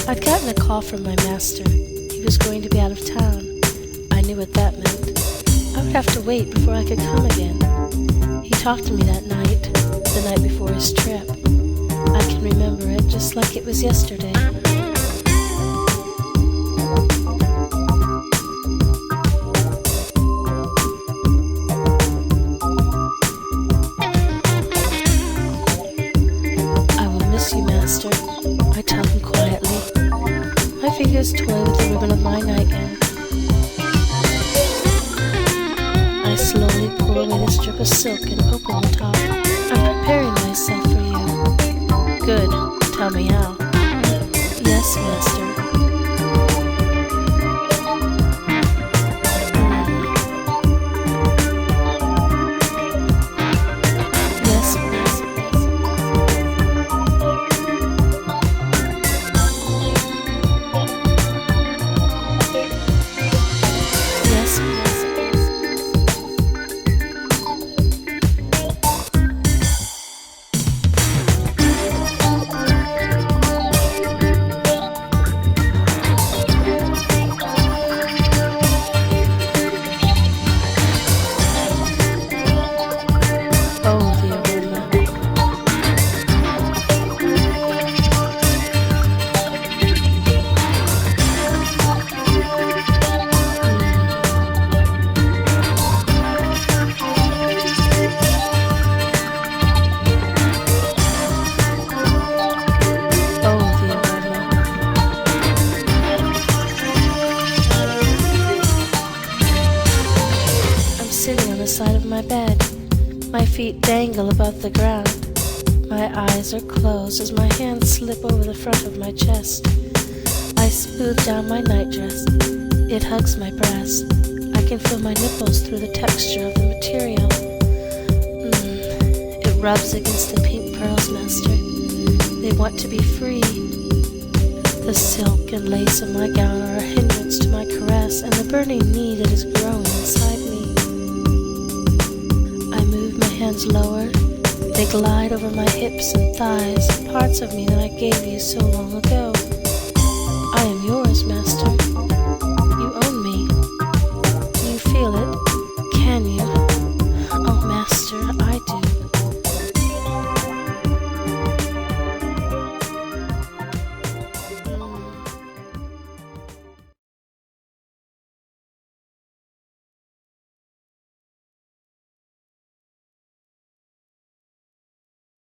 I'd gotten a call from my master. He was going to be out of town. I knew what that meant. I would have to wait before I could come again. He talked to me that night, the night before his trip. I can remember it just like it was yesterday. I will miss you, Master, I tell him quietly. My fingers toy with the ribbon of my nightgown. I slowly pull away the strip of silk and open the top. I'm preparing myself for you. Good. Tell me how. Yes, Master. Yes, Master. Yes, Master. Sitting on the side of my bed. My feet dangle above the ground. My eyes are closed as my hands slip over the front of my chest. I smooth down my nightdress. It hugs my breast. I can feel my nipples through the texture of the material. It rubs against the pink pearls, Master. They want to be free. The silk and lace of my gown are a hindrance to my caress and the burning need that is growing inside me. Hands lower, they glide over my hips and thighs, parts of me that I gave you so long ago. I am yours, Master.